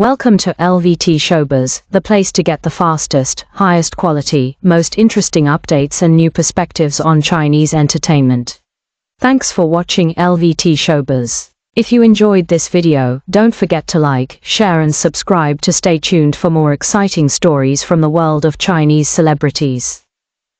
Welcome to LVT-SHOWBIZ, the place to get the fastest, highest quality, most interesting updates and new perspectives on Chinese entertainment. Thanks for watching LVT-SHOWBIZ. If you enjoyed this video, don't forget to like, share and subscribe to stay tuned for more exciting stories from the world of Chinese celebrities.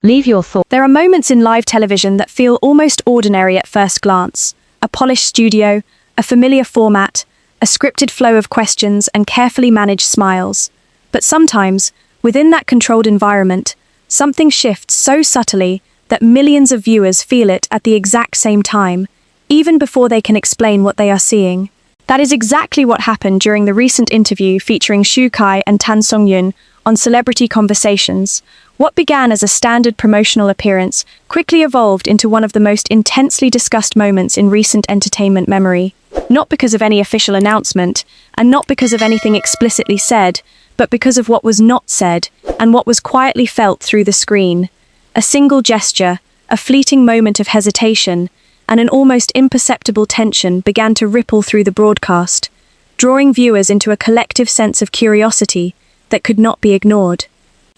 Leave your thoughts. There are moments in live television that feel almost ordinary at first glance. A polished studio, a familiar format, a scripted flow of questions and carefully managed smiles. But sometimes, within that controlled environment, something shifts so subtly that millions of viewers feel it at the exact same time, even before they can explain what they are seeing. That is exactly what happened during the recent interview featuring Xu Kai and Tan Songyun on Celebrity Conversations. What began as a standard promotional appearance quickly evolved into one of the most intensely discussed moments in recent entertainment memory. Not because of any official announcement, and not because of anything explicitly said, but because of what was not said, and what was quietly felt through the screen. A single gesture, a fleeting moment of hesitation, and an almost imperceptible tension began to ripple through the broadcast, drawing viewers into a collective sense of curiosity that could not be ignored.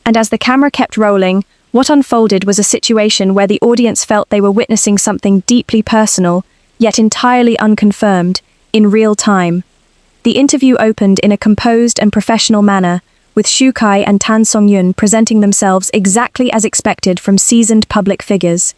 And as the camera kept rolling, what unfolded was a situation where the audience felt they were witnessing something deeply personal, yet entirely unconfirmed, in real time. The interview opened in a composed and professional manner, with Xu Kai and Tan Songyun presenting themselves exactly as expected from seasoned public figures.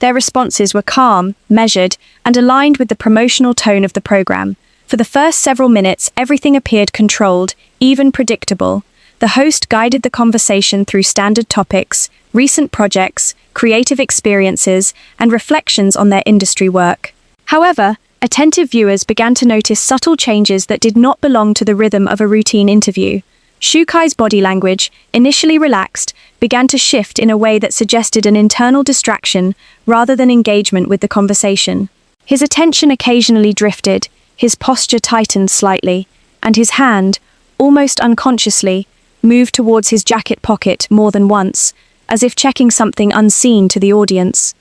Their responses were calm, measured, and aligned with the promotional tone of the program. For the first several minutes, everything appeared controlled, even predictable. The host guided the conversation through standard topics, recent projects, creative experiences, and reflections on their industry work. However, attentive viewers began to notice subtle changes that did not belong to the rhythm of a routine interview. Xu Kai's body language, initially relaxed, began to shift in a way that suggested an internal distraction rather than engagement with the conversation. His attention occasionally drifted, his posture tightened slightly, and his hand, almost unconsciously, moved towards his jacket pocket more than once, as if checking something unseen to the audience.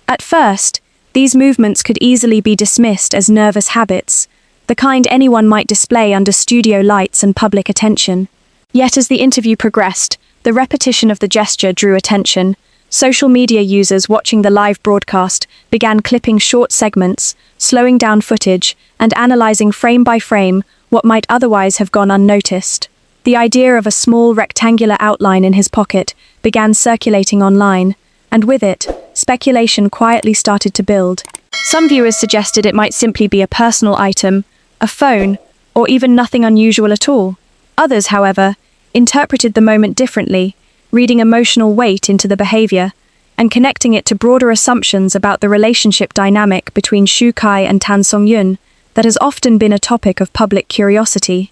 At first, these movements could easily be dismissed as nervous habits, the kind anyone might display under studio lights and public attention. Yet as the interview progressed, the repetition of the gesture drew attention. Social media users watching the live broadcast began clipping short segments, slowing down footage, and analyzing frame by frame what might otherwise have gone unnoticed. The idea of a small rectangular outline in his pocket began circulating online, and with it, speculation quietly started to build. Some viewers suggested it might simply be a personal item, a phone, or even nothing unusual at all. Others, however, interpreted the moment differently, reading emotional weight into the behavior, and connecting it to broader assumptions about the relationship dynamic between Xu Kai and Tan Songyun that has often been a topic of public curiosity.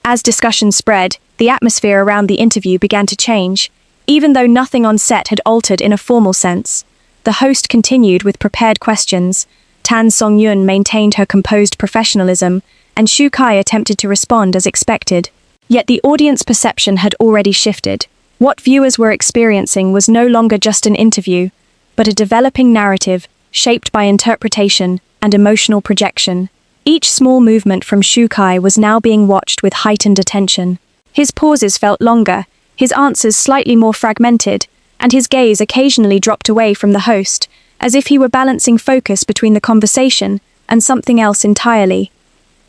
As discussion spread, the atmosphere around the interview began to change. Even though nothing on set had altered in a formal sense, the host continued with prepared questions. Tan Songyun maintained her composed professionalism, and Xu Kai attempted to respond as expected. Yet the audience perception had already shifted. What viewers were experiencing was no longer just an interview, but a developing narrative shaped by interpretation and emotional projection. Each small movement from Xu Kai was now being watched with heightened attention. His pauses felt longer, his answers slightly more fragmented, and his gaze occasionally dropped away from the host, as if he were balancing focus between the conversation and something else entirely.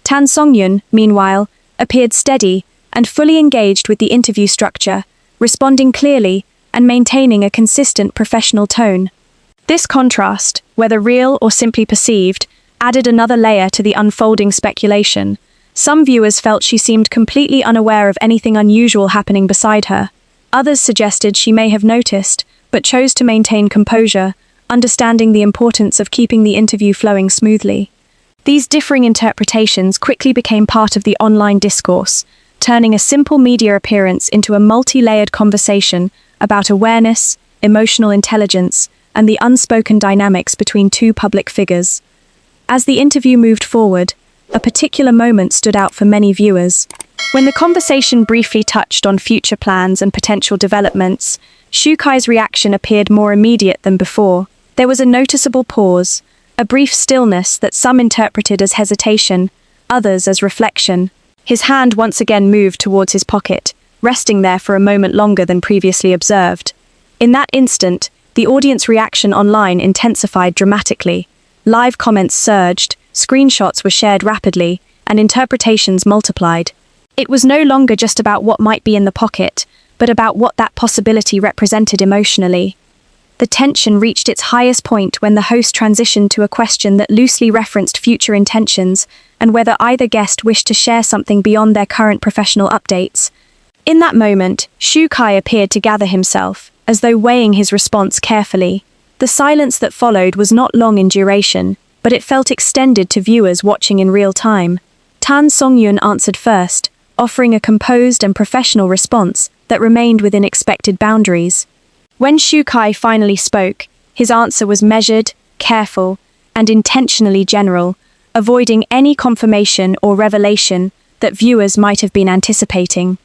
Tan Songyun, meanwhile, appeared steady and fully engaged with the interview structure, responding clearly and maintaining a consistent professional tone. This contrast, whether real or simply perceived, added another layer to the unfolding speculation. Some viewers felt she seemed completely unaware of anything unusual happening beside her. Others suggested she may have noticed, but chose to maintain composure, understanding the importance of keeping the interview flowing smoothly. These differing interpretations quickly became part of the online discourse, turning a simple media appearance into a multi-layered conversation about awareness, emotional intelligence, and the unspoken dynamics between two public figures. As the interview moved forward, a particular moment stood out for many viewers. When the conversation briefly touched on future plans and potential developments, Xu Kai's reaction appeared more immediate than before. There was a noticeable pause, a brief stillness that some interpreted as hesitation, others as reflection. His hand once again moved towards his pocket, resting there for a moment longer than previously observed. In that instant, the audience reaction online intensified dramatically. Live comments surged, screenshots were shared rapidly, and interpretations multiplied. It was no longer just about what might be in the pocket, but about what that possibility represented emotionally. The tension reached its highest point when the host transitioned to a question that loosely referenced future intentions and whether either guest wished to share something beyond their current professional updates. In that moment, Shu Kai appeared to gather himself, as though weighing his response carefully. The silence that followed was not long in duration, but it felt extended to viewers watching in real time. Songyun answered first, offering a composed and professional response that remained within expected boundaries. When Shu Kai finally spoke, his answer was measured, careful, and intentionally general, avoiding any confirmation or revelation that viewers might have been anticipating.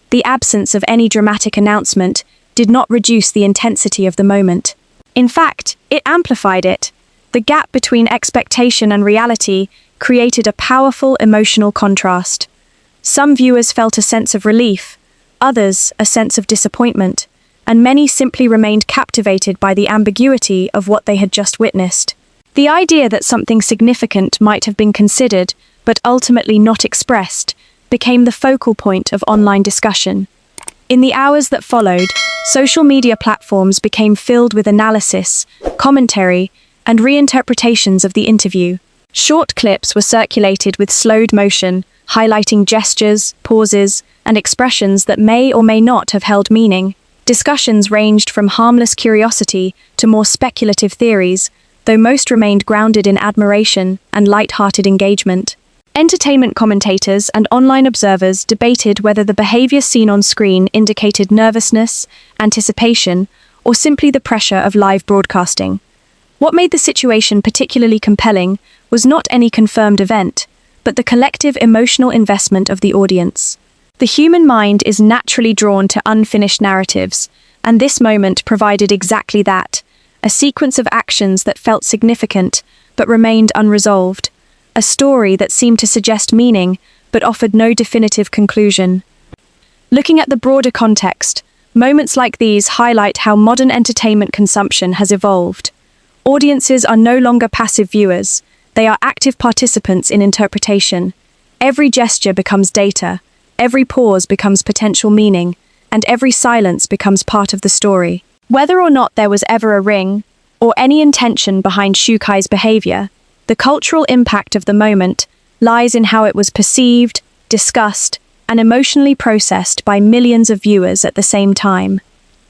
The absence of any dramatic announcement did not reduce the intensity of the moment. In fact, it amplified it. The gap between expectation and reality created a powerful emotional contrast. Some viewers felt a sense of relief, others a sense of disappointment, and many simply remained captivated by the ambiguity of what they had just witnessed. The idea that something significant might have been considered, but ultimately not expressed, became the focal point of online discussion. In the hours that followed, social media platforms became filled with analysis, commentary, and reinterpretations of the interview. Short clips were circulated with slowed motion, highlighting gestures, pauses, and expressions that may or may not have held meaning. Discussions ranged from harmless curiosity to more speculative theories, though most remained grounded in admiration and light-hearted engagement. Entertainment commentators and online observers debated whether the behavior seen on screen indicated nervousness, anticipation, or simply the pressure of live broadcasting. What made the situation particularly compelling was not any confirmed event, but the collective emotional investment of the audience. The human mind is naturally drawn to unfinished narratives, and this moment provided exactly that, a sequence of actions that felt significant but remained unresolved, a story that seemed to suggest meaning but offered no definitive conclusion. Looking at the broader context, moments like these highlight how modern entertainment consumption has evolved. Audiences are no longer passive viewers, they are active participants in interpretation. Every gesture becomes data, every pause becomes potential meaning, and every silence becomes part of the story. Whether or not there was ever a ring, or any intention behind Shu Kai's behavior, the cultural impact of the moment lies in how it was perceived, discussed, and emotionally processed by millions of viewers at the same time.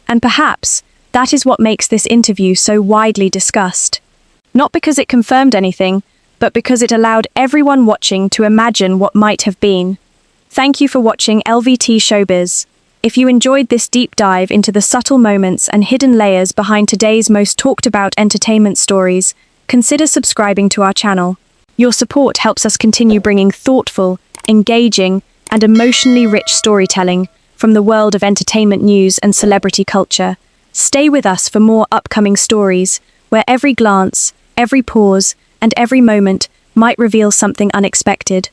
And perhaps, that is what makes this interview so widely discussed. Not because it confirmed anything, but because it allowed everyone watching to imagine what might have been. Thank you for watching LVT Showbiz. If you enjoyed this deep dive into the subtle moments and hidden layers behind today's most talked about entertainment stories, consider subscribing to our channel. Your support helps us continue bringing thoughtful, engaging, and emotionally rich storytelling from the world of entertainment news and celebrity culture. Stay with us for more upcoming stories, where every glance, every pause, and every moment might reveal something unexpected.